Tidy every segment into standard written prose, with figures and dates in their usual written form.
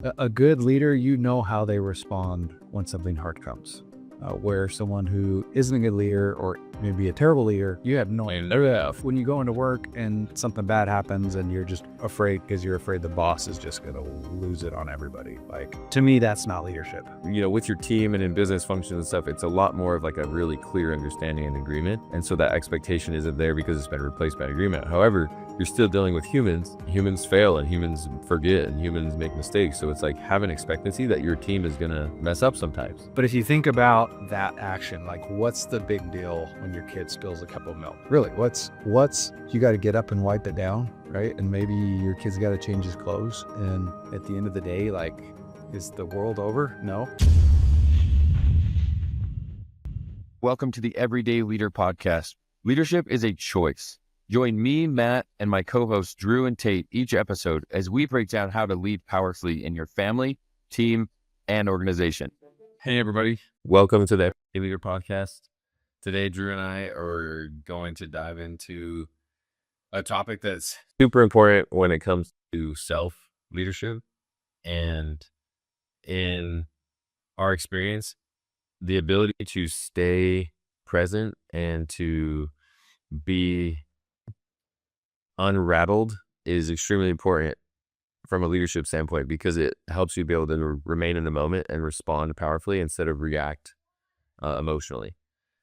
A good leader, you know how they respond when something hard comes. Where someone who isn't a good leader or maybe a terrible leader, you have no idea. When you go into work and something bad happens and you're just afraid because you're afraid the boss is just going to lose it on everybody. Like, to me, that's not leadership. With your team and in business functions and stuff, it's a lot more of like a really clear understanding and agreement. And so that expectation isn't there because it's been replaced by agreement. However, you're still dealing with humans. Humans fail and humans forget and humans make mistakes. So it's like have an expectancy that your team is going to mess up sometimes. But if you think about that action, like what's the big deal when your kid spills a cup of milk? Really, what's you got to get up and wipe it down, right? And maybe your kid's got to change his clothes. And at the end of the day, like, is the world over? No. Welcome to the Everyday Leader Podcast. Leadership is a choice. Join me, Matt, and my co-hosts Drew and Tate each episode as we break down how to lead powerfully in your family, team, and organization. Hey, everybody. Welcome to the Everyday Leader Podcast. Today, Drew and I are going to dive into a topic that's super important when it comes to self-leadership. And in our experience, the ability to stay present and to be unrattled is extremely important from a leadership standpoint because it helps you be able to remain in the moment and respond powerfully instead of react emotionally.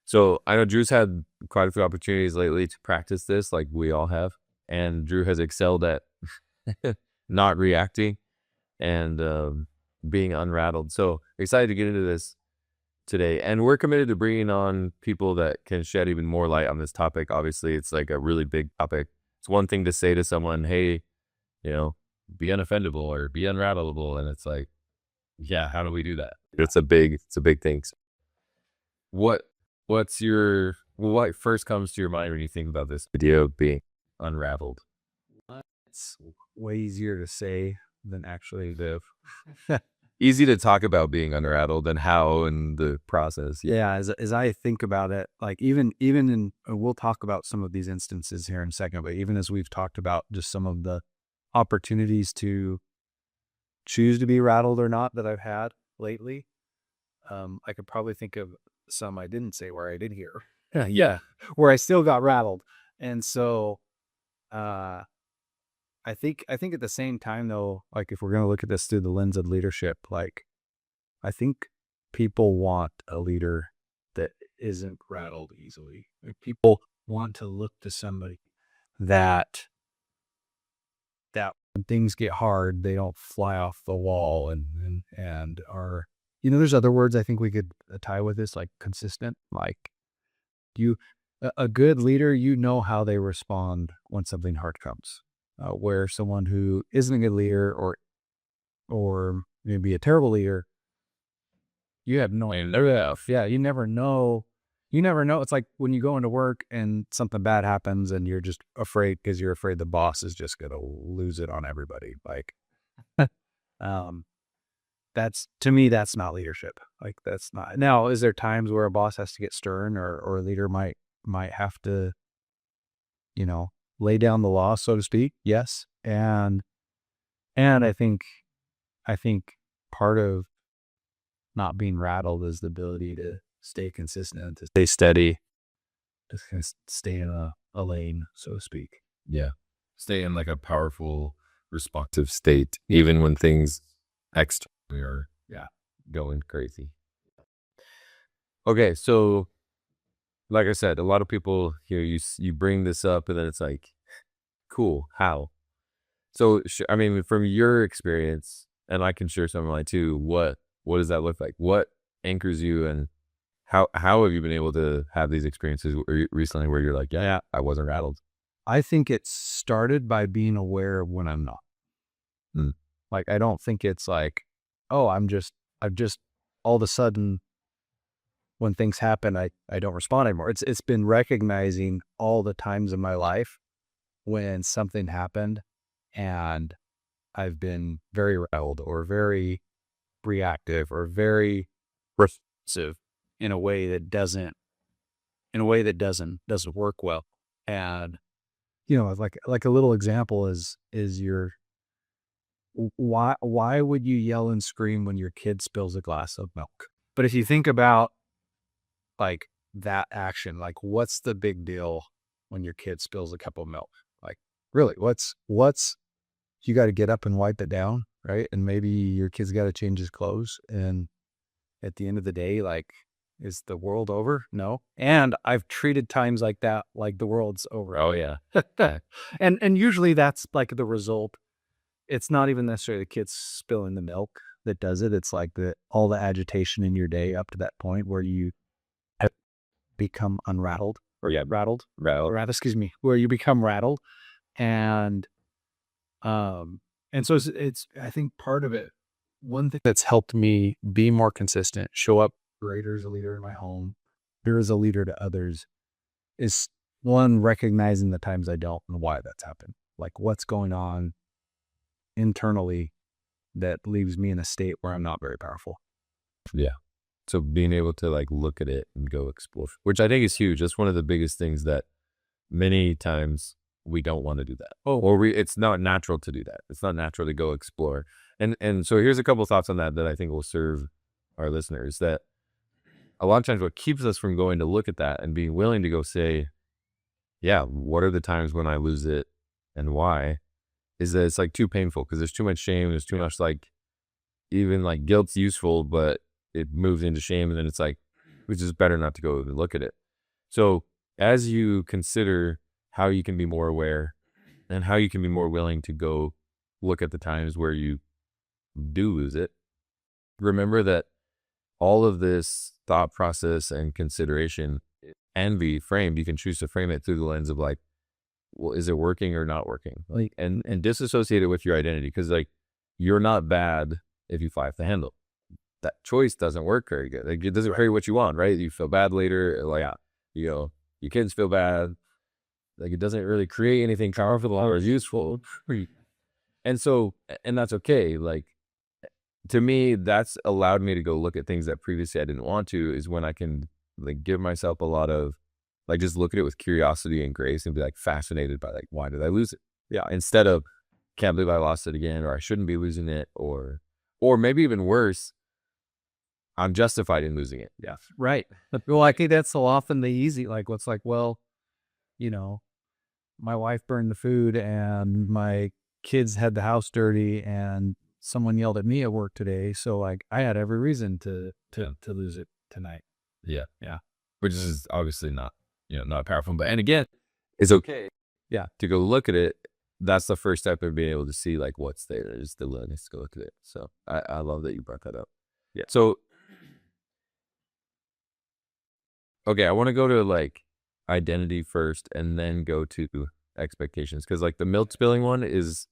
So I know Drew's had quite a few opportunities lately to practice this, like we all have, and Drew has excelled at not reacting and being unrattled. So excited to get into this today, and we're committed to bringing on people that can shed even more light on this topic. Obviously, it's like a really big topic. It's one thing to say to someone, hey, be unoffendable or be unrattleable. And it's like, yeah, how do we do that? It's a big thing. What first comes to your mind when you think about this idea of being unraveled? It's way easier to say than actually live. Easy to talk about being unrattled than how and the process. Yeah, as I think about it, like even in, we'll talk about some of these instances here in a second, but even as we've talked about just some of the opportunities to choose to be rattled or not that I've had lately, I could probably think of some I didn't say where I did hear. Yeah, where I still got rattled. And so I think at the same time though, like if we're going to look at this through the lens of leadership, like I think people want a leader that isn't rattled easily. Like, people want to look to somebody that when things get hard, they don't fly off the wall and are, there's other words I think we could tie with this, like consistent. Like a good leader, you know how they respond when something hard comes. Where someone who isn't a good leader or maybe a terrible leader, you have no idea. Yeah, you never know. It's like when you go into work and something bad happens and you're just afraid because you're afraid the boss is just going to lose it on everybody. Like, to me, that's not leadership. Like, that's not. Now, is there times where a boss has to get stern or a leader might have to, lay down the law, so to speak? Yes. And I think part of not being rattled is the ability to stay consistent, to stay steady, to kind of stay in a lane, so to speak. Yeah. Stay in like a powerful, responsive state, even when things externally are going crazy. Okay, so like I said, a lot of people here, you bring this up and then it's like, cool, how? So, from your experience, and I can share some of mine too, what does that look like? What anchors you, and how have you been able to have these experiences recently where you're like, yeah, I wasn't rattled? I think it started by being aware of when I'm not. Like, I don't think it's like, oh, I've just all of a sudden when things happen, I don't respond anymore. It's been recognizing all the times in my life when something happened and I've been very rattled or very reactive or very responsive in a way that doesn't work well. And like a little example is why would you yell and scream when your kid spills a glass of milk? But if you think about like that action, like what's the big deal when your kid spills a cup of milk? Like really, what's you got to get up and wipe it down, right? And maybe your kid's got to change his clothes. And at the end of the day, like, is the world over? No. And I've treated times like that like the world's over. Oh yeah. And usually that's like the result. It's not even necessarily the kids spilling the milk that does it. It's like all the agitation in your day up to that point where you have become unrattled or rattled, or rather, excuse me, where you become rattled. And it's I think part of it, one thing that's helped me be more consistent, show up greater as a leader in my home, better as a leader to others, is one, recognizing the times I don't and why that's happened. Like what's going on internally that leaves me in a state where I'm not very powerful. Yeah. So being able to like look at it and go explore, which I think is huge. That's one of the biggest things that many times we don't want to do that. Or it's not natural to do that. It's not natural to go explore. And so here's a couple of thoughts on that I think will serve our listeners. That a lot of times what keeps us from going to look at that and being willing to go say, yeah, what are the times when I lose it and why, is that it's like too painful because there's too much shame. There's too much like, even like guilt's useful, but it moves into shame. And then it's like, it's just better not to go and look at it. So as you consider how you can be more aware and how you can be more willing to go look at the times where you do lose it, remember that all of this thought process and consideration can be framed. You can choose to frame it through the lens of like, well, is it working or not working? Like, and disassociate it with your identity. Cause like, you're not bad if you fly off the handle. That choice doesn't work very good. Like, it doesn't carry what you want, right? You feel bad later. Like, you know, your kids feel bad. Like, it doesn't really create anything powerful or useful. And so, and that's okay. Like, to me, that's allowed me to go look at things that previously I didn't want to, is when I can like give myself a lot of like, just look at it with curiosity and grace and be like fascinated by like, why did I lose it? Yeah. Instead of, can't believe I lost it again, or I shouldn't be losing it, or maybe even worse, I'm justified in losing it. Yeah. Right. Well, I think that's so often the easy, like what's like, well, you know, my wife burned the food and my kids had the house dirty and someone yelled at me at work today. So like I had every reason to lose it tonight. Yeah. Yeah. Which is obviously not, not powerful, but, and again, it's okay. Yeah. To go look at it. That's the first step of being able to see like what's there, is the willingness to go look at it. So I love that you brought that up. Yeah. So, okay, I want to go to like identity first and then go to expectations. Cause like the milk spilling one is,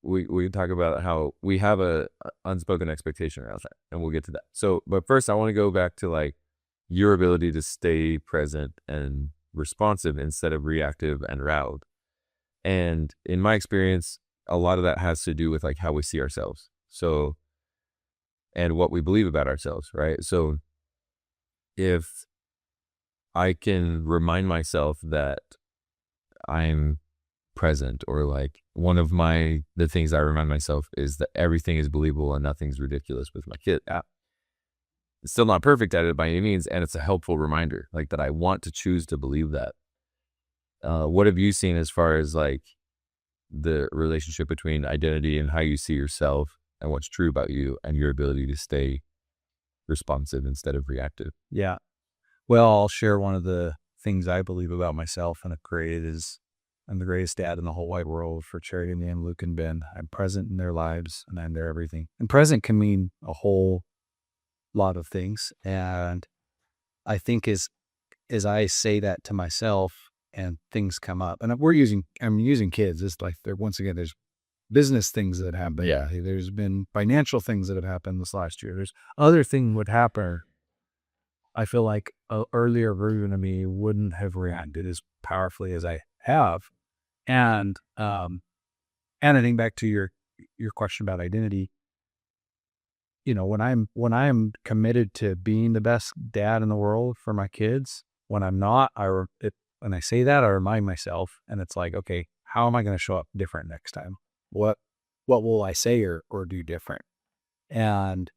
we talk about how we have a unspoken expectation around that, and we'll get to that. So, but first I want to go back to like your ability to stay present and responsive instead of reactive and riled. And in my experience, a lot of that has to do with like how we see ourselves. So, and what we believe about ourselves, right? So if I can remind myself that I'm present, or like one of the things I remind myself is that everything is believable and nothing's ridiculous with my kid. It's still not perfect at it by any means. And it's a helpful reminder, like that I want to choose to believe that. What have you seen as far as like the relationship between identity and how you see yourself and what's true about you and your ability to stay responsive instead of reactive? Yeah. Well, I'll share one of the things I believe about myself and have created is I'm the greatest dad in the whole wide world for Charity, Nan, Luke, and Ben. I'm present in their lives and I'm their everything. And present can mean a whole lot of things. And I think as I say that to myself and things come up, and I'm using kids. It's like once again, there's business things that happen. Yeah. There's been financial things that have happened this last year. There's other things would happen. I feel like an earlier version of me wouldn't have reacted as powerfully as I have. And I think back to your question about identity, when I'm committed to being the best dad in the world for my kids, when I'm not, when I say that, I remind myself, and it's like, okay, how am I going to show up different next time? What what will I say or do different? And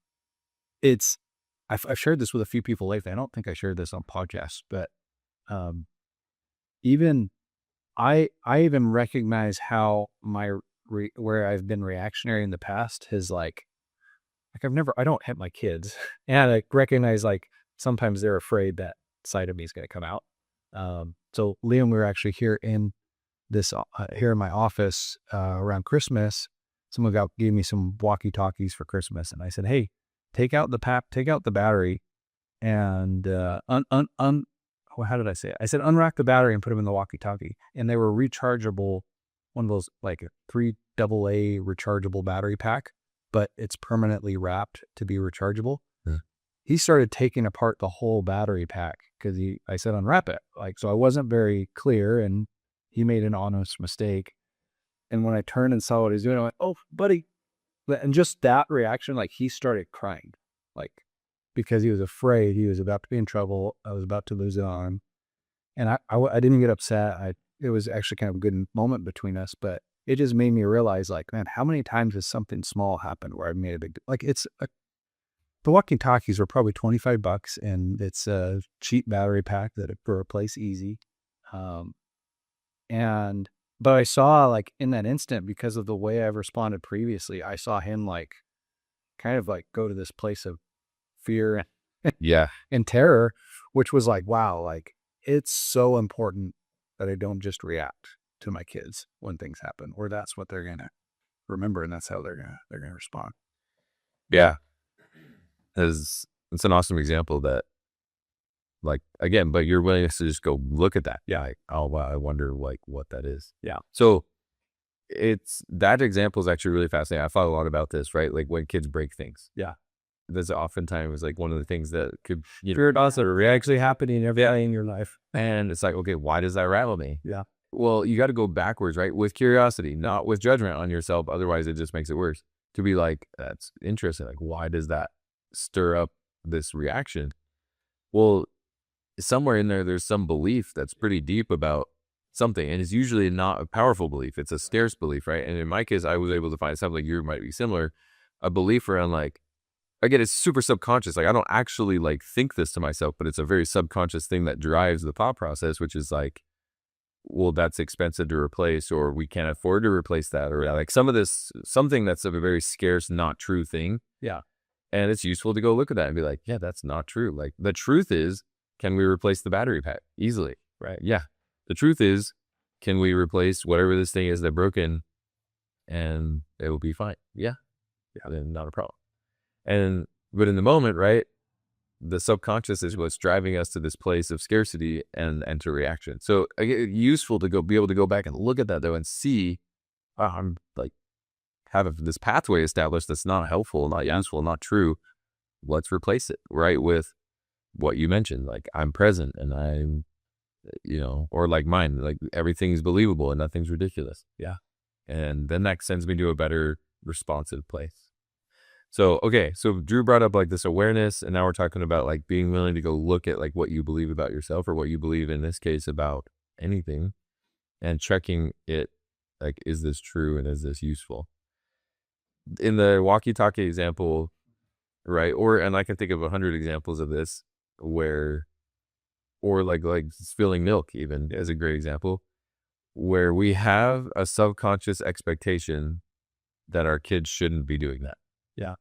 I've shared this with a few people lately. I don't think I shared this on podcasts, but um, even I even recognize how where I've been reactionary in the past has I don't hit my kids, and I recognize sometimes they're afraid that side of me is going to come out. So Liam, we were actually here in my office around Christmas. Someone gave me some walkie talkies for Christmas, and I said, "Hey, take out the battery, and how did I say it? I said unrack the battery and put them in the walkie talkie, and they were rechargeable, one of those like a 3 AA rechargeable battery pack, but it's permanently wrapped to be rechargeable." Yeah. He started taking apart the whole battery pack because I said unwrap it, so I wasn't very clear, and he made an honest mistake. And when I turned and saw what he was doing, I went, "Oh, buddy." And just that reaction, he started crying, like, because he was afraid he was about to be in trouble. I was about to lose an arm. And I didn't get upset. It was actually kind of a good moment between us, but it just made me realize, man, how many times has something small happened where I made a big, the walkie-talkies were probably $25, and it's a cheap battery pack that it could replace easy. But I saw, in that instant, because of the way I've responded previously, I saw him kind of go to this place of fear Yeah. and terror, which was wow, it's so important that I don't just react to my kids when things happen, or that's what they're gonna remember, and that's how they're gonna respond. Yeah. It's an awesome example that, again, but your willingness to just go look at that. Yeah. Oh, wow, I wonder what that is. Yeah. So that example is actually really fascinating. I thought a lot about this, right? Like when kids break things. Yeah. That's oftentimes one of the things that could, Fear us are actually happening every day in your life. and it's okay, why does that rattle me? Yeah. Well, you got to go backwards, right? With curiosity, not with judgment on yourself. Otherwise, it just makes it worse. To be that's interesting. Why does that stir up this reaction? Well, somewhere in there's some belief that's pretty deep about something, and it's usually not a powerful belief. It's a scarce belief, right? And in my case, I was able to find something you might be similar, a belief around again, it's super subconscious. I don't actually think this to myself, but it's a very subconscious thing that drives the thought process, which is well, that's expensive to replace, or we can't afford to replace that, or something that's a very scarce, not true thing. Yeah. And it's useful to go look at that and be yeah, that's not true. The truth is, can we replace the battery pack easily? Right. Yeah. The truth is, can we replace whatever this thing is that broken, and it will be fine? Yeah. Yeah. Then not a problem. But in the moment, right, the subconscious is what's driving us to this place of scarcity and to reaction. So useful to be able to go back and look at that though and see, I'm have this pathway established that's not helpful, not useful, not true. Let's replace it, right, with what you mentioned. I'm present, and I'm, or mine, everything's believable and nothing's ridiculous. Yeah. And then that sends me to a better responsive place. So, okay. So Drew brought up this awareness, and now we're talking about being willing to go look at what you believe about yourself, or what you believe in this case about anything, and checking it. Is this true, and is this useful? In the walkie-talkie example, right? And I can think of 100 examples of this or spilling milk even is a great example, where we have a subconscious expectation that our kids shouldn't be doing that. Yeah.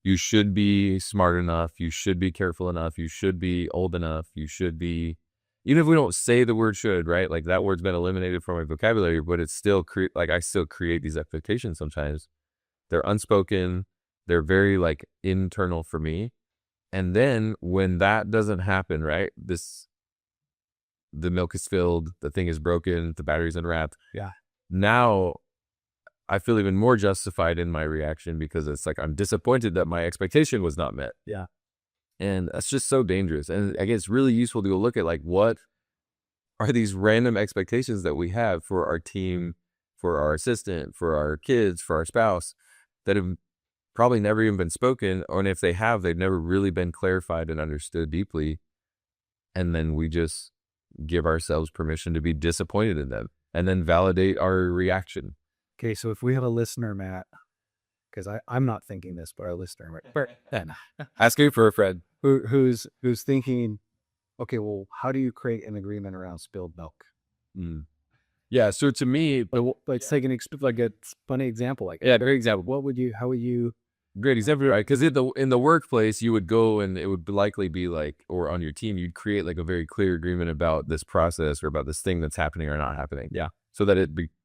You should be smart enough. You should be careful enough. You should be old enough. You should be, even if we don't say the word should, right? That word's been eliminated from my vocabulary, but it's still I still create these expectations sometimes. They're unspoken. They're very internal for me. And then when that doesn't happen, right? The milk is spilled, the thing is broken, the battery's unwrapped. Yeah. Now I feel even more justified in my reaction, because it's I'm disappointed that my expectation was not met. Yeah. And that's just so dangerous. And I guess it's really useful to go look at what are these random expectations that we have for our team, for our assistant, for our kids, for our spouse, that have probably never even been spoken, or if they have, they've never really been clarified and understood deeply. And then we just give ourselves permission to be disappointed in them, and then validate our reaction. Okay, so if we have a listener, Matt, because I'm not thinking this, but our listener, then Asking for a friend. who's thinking, okay, well, how do you create an agreement around spilled milk? Mm. Yeah. So to me, Let's take like a funny example. Like, yeah, great example. how would you? Great example, right? Because in the workplace, you would go and it would likely be like, or on your team, you'd create like a very clear agreement about this process or about this thing that's happening or not happening. Yeah. So that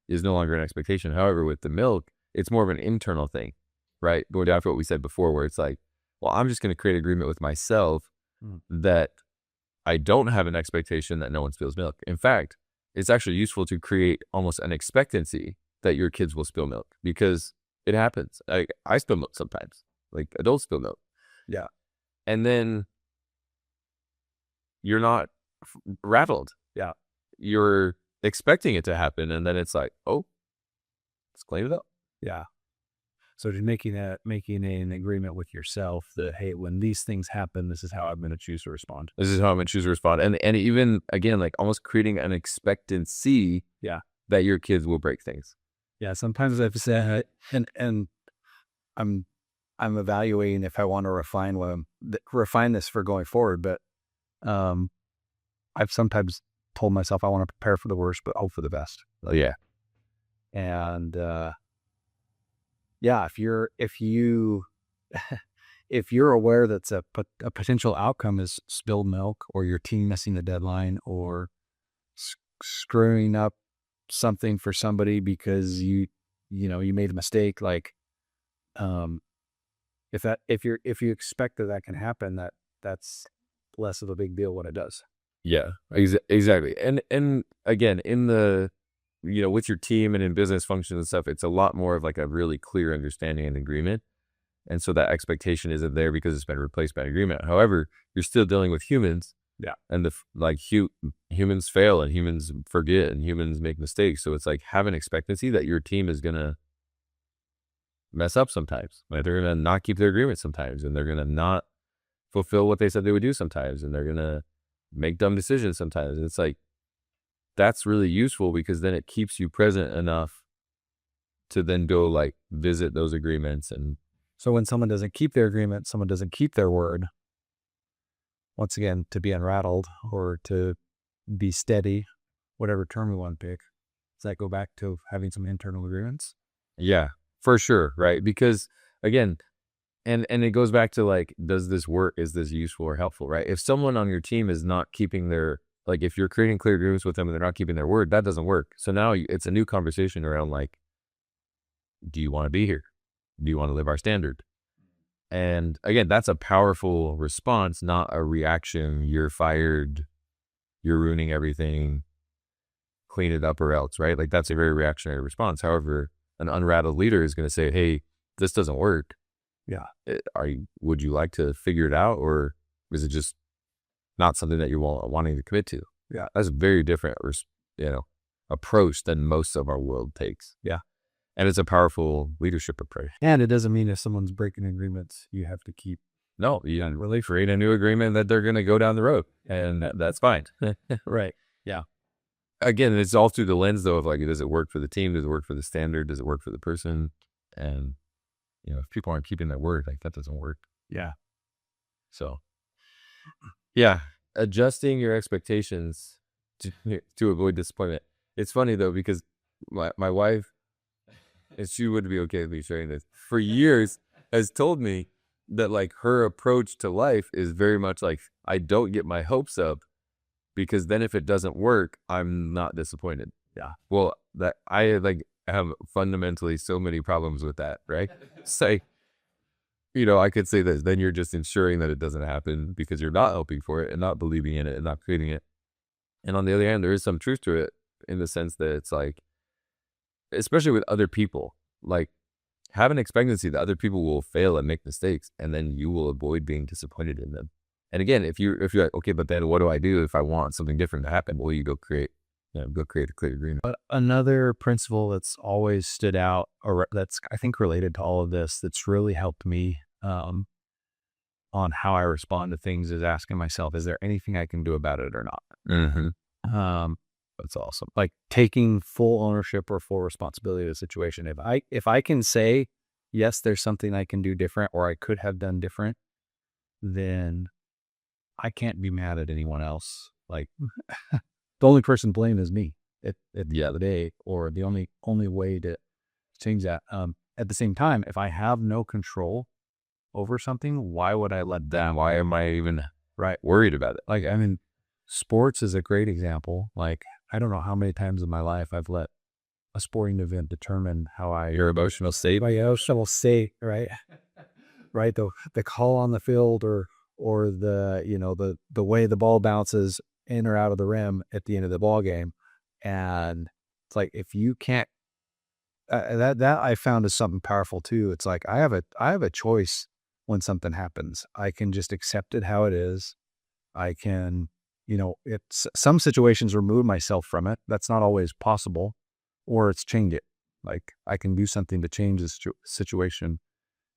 is no longer an expectation. However, with the milk, it's more of an internal thing, right? Going after what we said before, where it's like, well, I'm just going to create agreement with myself that I don't have an expectation that no one spills milk. In fact, it's actually useful to create almost an expectancy that your kids will spill milk because it happens. I spill milk sometimes, like adults spill milk. Yeah. And then you're not rattled. Yeah. You're expecting it to happen. And then it's like, oh, let's clean it up. Yeah. So just making an agreement with yourself that, hey, when these things happen, this is how I'm going to choose to respond. This is how I'm going to choose to respond. And even, again, like almost creating an expectancy that your kids will break things. Yeah. Sometimes I've said, and I'm evaluating if I want to refine this for going forward, but I've sometimes told myself I want to prepare for the worst, but hope for the best. Oh, yeah. And yeah, if you if you're aware that's a potential outcome is spilled milk or your team missing the deadline or screwing up something for somebody because you made a mistake, like if you expect that can happen, that's less of a big deal when it does. Yeah, exactly. And again, in the, with your team and in business functions and stuff, it's a lot more of like a really clear understanding and agreement. And so that expectation isn't there because it's been replaced by an agreement. However, you're still dealing with humans. Yeah. And humans fail and humans forget and humans make mistakes. So it's like have an expectancy that your team is going to mess up sometimes. Like they're going to not keep their agreement sometimes, and they're going to not fulfill what they said they would do sometimes, and they're going to make dumb decisions sometimes. And it's like, that's really useful because then it keeps you present enough to then go like visit those agreements. And so when someone doesn't keep their agreement, someone doesn't keep their word, once again, to be unrattled or to be steady, whatever term we want to pick, does that go back to having some internal agreements? Yeah, for sure. Right. Because again, and it goes back to like, does this work? Is this useful or helpful? Right. If someone on your team is not keeping their, like if you're creating clear agreements with them and they're not keeping their word, that doesn't work. So now it's a new conversation around like, do you want to be here? Do you want to live our standard? And again, that's a powerful response, not a reaction. You're fired. You're ruining everything. Clean it up or else, right? Like that's a very reactionary response. However, an unrattled leader is going to say, hey, this doesn't work. Yeah. Would you like to figure it out? Or is it just not something that you're wanting to commit to? Yeah. That's a very different, approach than most of our world takes. Yeah. And it's a powerful leadership approach. And it doesn't mean if someone's breaking agreements, you have to keep. No, you really create a new agreement that they're going to go down the road, and that's fine. Right. Yeah. Again, it's all through the lens though of like, does it work for the team? Does it work for the standard? Does it work for the person? And if people aren't keeping their word, like that doesn't work. Yeah. So yeah, adjusting your expectations to avoid disappointment. It's funny though, because my wife, and she would be okay with me sharing this, for years has told me that like her approach to life is very much like, I don't get my hopes up because then if it doesn't work, I'm not disappointed. Yeah. Well, that I like have fundamentally so many problems with that, right? Say, I could say this, then you're just ensuring that it doesn't happen because you're not hoping for it and not believing in it and not creating it. And on the other hand, there is some truth to it in the sense that it's like, especially with other people, like have an expectancy that other people will fail and make mistakes, and then you will avoid being disappointed in them. And again, if you're like, okay, but then what do I do if I want something different to happen? Well, you go create a clear agreement. But another principle that's always stood out, or that's I think related to all of this, that's really helped me on how I respond to things, is asking myself, is there anything I can do about it or not? Mm-hmm. That's awesome. Like taking full ownership or full responsibility of the situation. If I can say, yes, there's something I can do different or I could have done different, then I can't be mad at anyone else. Like the only person to blame is me at the end of the day, or the only way to change that. At the same time, if I have no control over something, why would I let that? Why am I even Right. worried about it? Like, I mean, sports is a great example. Like, I don't know how many times in my life I've let a sporting event determine how Your emotional state? my emotional state, right? Right. The call on the field or the, the way the ball bounces in or out of the rim at the end of the ball game. And it's like, if you can't, that I found is something powerful too. It's like, I have a choice when something happens. I can just accept it how it is. I can, it's some situations remove myself from it. That's not always possible, or it's change it. Like I can do something to change the situation.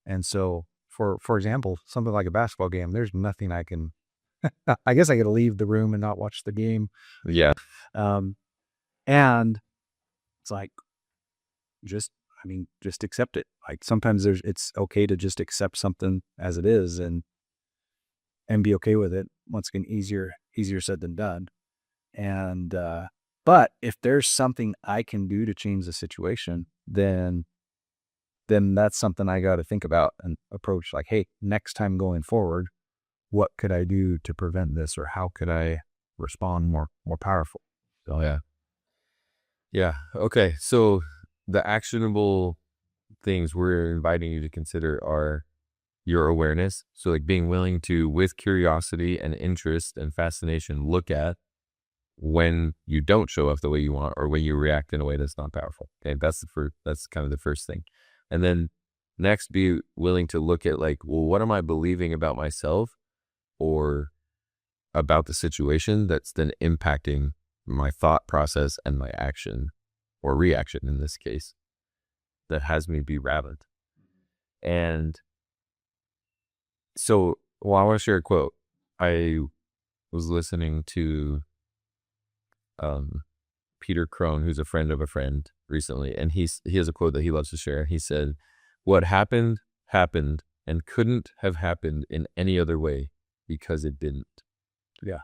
And so for example, something like a basketball game, there's nothing I can, I guess I could leave the room and not watch the game. Yeah. And it's like, just accept it. Like sometimes it's okay to just accept something as it is and be okay with it. Once again, easier said than done. And, but if there's something I can do to change the situation, then that's something I got to think about and approach like, hey, next time going forward, what could I do to prevent this? Or how could I respond more powerful? Oh, yeah. Yeah. Okay. So the actionable things we're inviting you to consider are your awareness. So like being willing to, with curiosity and interest and fascination, look at when you don't show up the way you want or when you react in a way that's not powerful. Okay. That's kind of the first thing. And then next, be willing to look at like, well, what am I believing about myself or about the situation that's then impacting my thought process and my action or reaction in this case that has me be rabid. And so, well, I want to share a quote. I was listening to Peter Crone, who's a friend of a friend recently, and he has a quote that he loves to share. He said, "What happened, happened and couldn't have happened in any other way because it didn't." Yeah.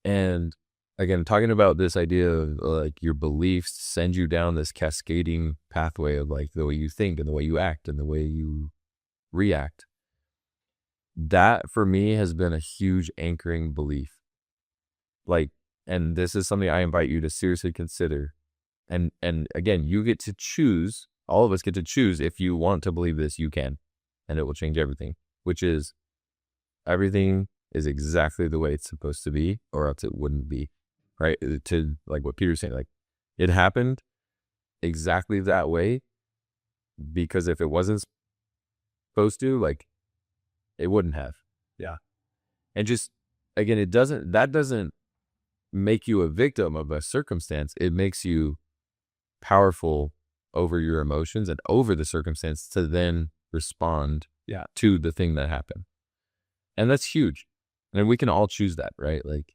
And again, talking about this idea of like your beliefs send you down this cascading pathway of like the way you think and the way you act and the way you react. That for me has been a huge anchoring belief. Like, and this is something I invite you to seriously consider. And again, you get to choose, all of us get to choose if you want to believe this, you can, and it will change everything, which is everything is exactly the way it's supposed to be or else it wouldn't be, right? To like what Peter's saying, like it happened exactly that way because if it wasn't supposed to, like it wouldn't have. Yeah. And just, again, that doesn't make you a victim of a circumstance. It makes you powerful over your emotions and over the circumstance to then respond to the thing that happened. And that's huge. And we can all choose that, right? Like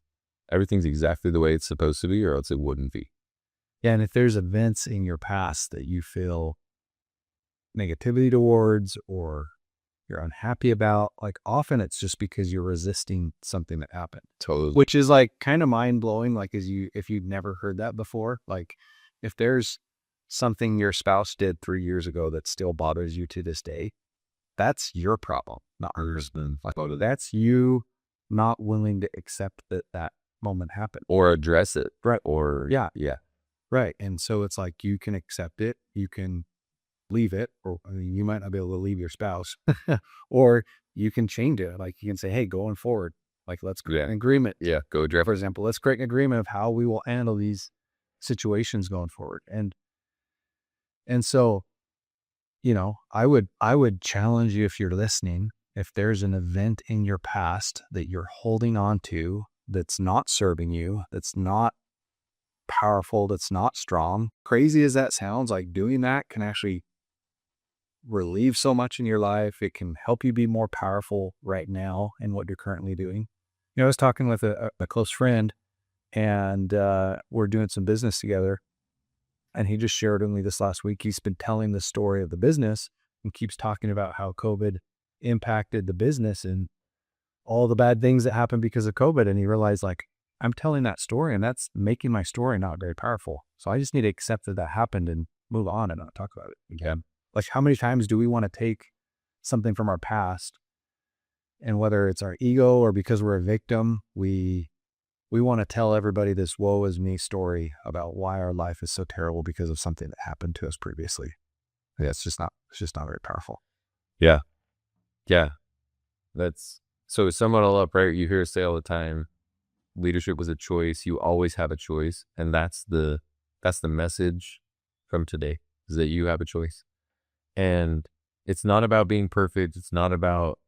everything's exactly the way it's supposed to be or else it wouldn't be. Yeah. And if there's events in your past that you feel negativity towards or you're unhappy about, like often it's just because you're resisting something that happened. Totally. Which is like kind of mind blowing. Like if you've never heard that before, like if there's something your spouse did 3 years ago that still bothers you to this day, that's your problem, not hers. Like, that's you not willing to accept that moment happened. Or address it. Right. Or Yeah. Yeah. Right. And so it's like you can accept it, you can leave it, or I mean, you might not be able to leave your spouse, or you can change it. Like you can say, hey, going forward, like let's create an agreement. Yeah. Go address. For example, let's create an agreement of how we will handle these situations going forward. And so, I would challenge you, if you're listening, if there's an event in your past that you're holding on to that's not serving you, that's not powerful, that's not strong, crazy as that sounds, like doing that can actually relieve so much in your life. It can help you be more powerful right now in what you're currently doing. I was talking with a close friend and we're doing some business together. And he just shared with me this last week. He's been telling the story of the business and keeps talking about how COVID impacted the business and all the bad things that happened because of COVID. And he realized, like, I'm telling that story and that's making my story not very powerful. So I just need to accept that that happened and move on and not talk about it again. Like, how many times do we want to take something from our past, and whether it's our ego or because we're a victim, we want to tell everybody this woe is me story about why our life is so terrible because of something that happened to us previously. Yeah, it's just not very powerful. Yeah. That's so to sum it all up, right? You hear us say all the time, leadership was a choice. You always have a choice. And that's the message from today, is that you have a choice. And it's not about being perfect. It's not about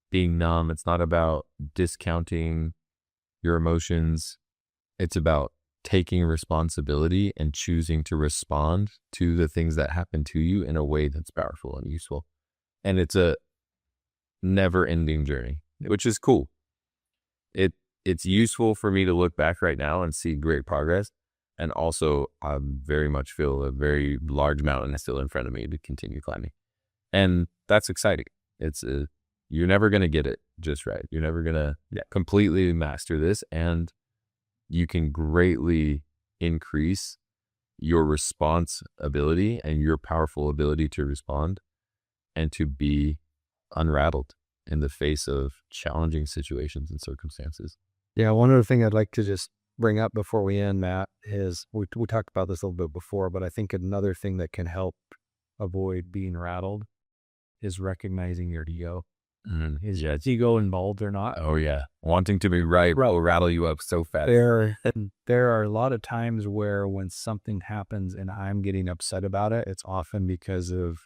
being numb. It's not about discounting your emotions. It's about taking responsibility and choosing to respond to the things that happen to you in a way that's powerful and useful. And it's a never-ending journey, which is cool. It's useful for me to look back right now and see great progress. And also, I very much feel a very large mountain still in front of me to continue climbing. And that's exciting. You're never going to get it just right. You're never going to completely master this. And you can greatly increase your response ability and your powerful ability to respond and to be unrattled in the face of challenging situations and circumstances. Yeah, one other thing I'd like to just bring up before we end, Matt, is we talked about this a little bit before, but I think another thing that can help avoid being rattled is recognizing your ego. Is ego involved or not? Oh yeah, wanting to be right will rattle you up so fast. There are a lot of times where when something happens and I'm getting upset about it, it's often because of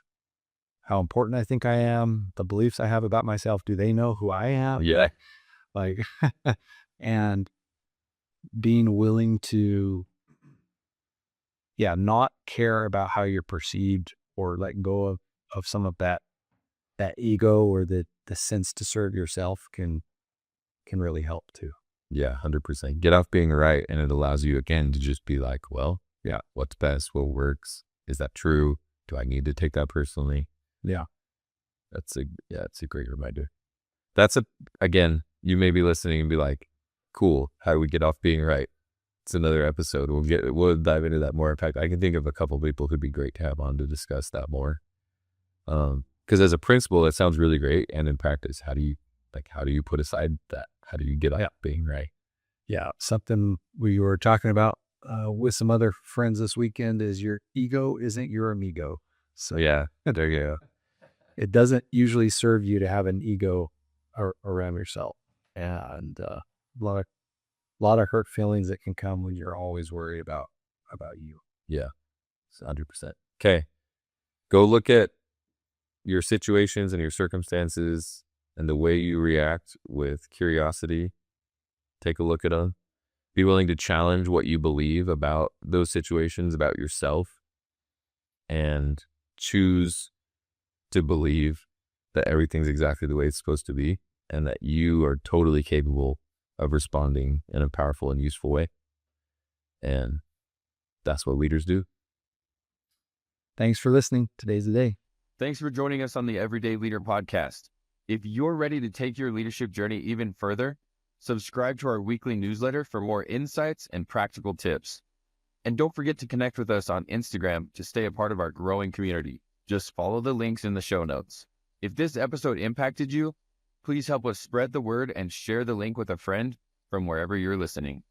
how important I think I am, the beliefs I have about myself. Do they know who I am? Yeah. Like, and being willing to, not care about how you're perceived or let go of some of that ego or the sense to serve yourself can really help too. Yeah, 100%. Get off being right. And it allows you again to just be like, well, what's best? What works? Is that true? Do I need to take that personally? Yeah. It's a great reminder. Again, you may be listening and be like, cool. How do we get off being right? It's another episode. We'll dive into that more. In fact, I can think of a couple of people who'd be great to have on to discuss that more. Because as a principle, it sounds really great. And in practice, how do you put aside that? How do you get off being right? Yeah. Something we were talking about with some other friends this weekend is your ego isn't your amigo. So yeah, there you go. It doesn't usually serve you to have an ego around yourself, and a lot of hurt feelings that can come when you're always worried about you. Yeah, 100%. Okay, go look at your situations and your circumstances and the way you react with curiosity. Take a look at them. Be willing to challenge what you believe about those situations, about yourself, and choose to believe that everything's exactly the way it's supposed to be and that you are totally capable of responding in a powerful and useful way. And that's what leaders do. Thanks for listening. Today's the day. Thanks for joining us on the Everyday Leader podcast. If you're ready to take your leadership journey even further, subscribe to our weekly newsletter for more insights and practical tips. And don't forget to connect with us on Instagram to stay a part of our growing community. Just follow the links in the show notes. If this episode impacted you, please help us spread the word and share the link with a friend from wherever you're listening.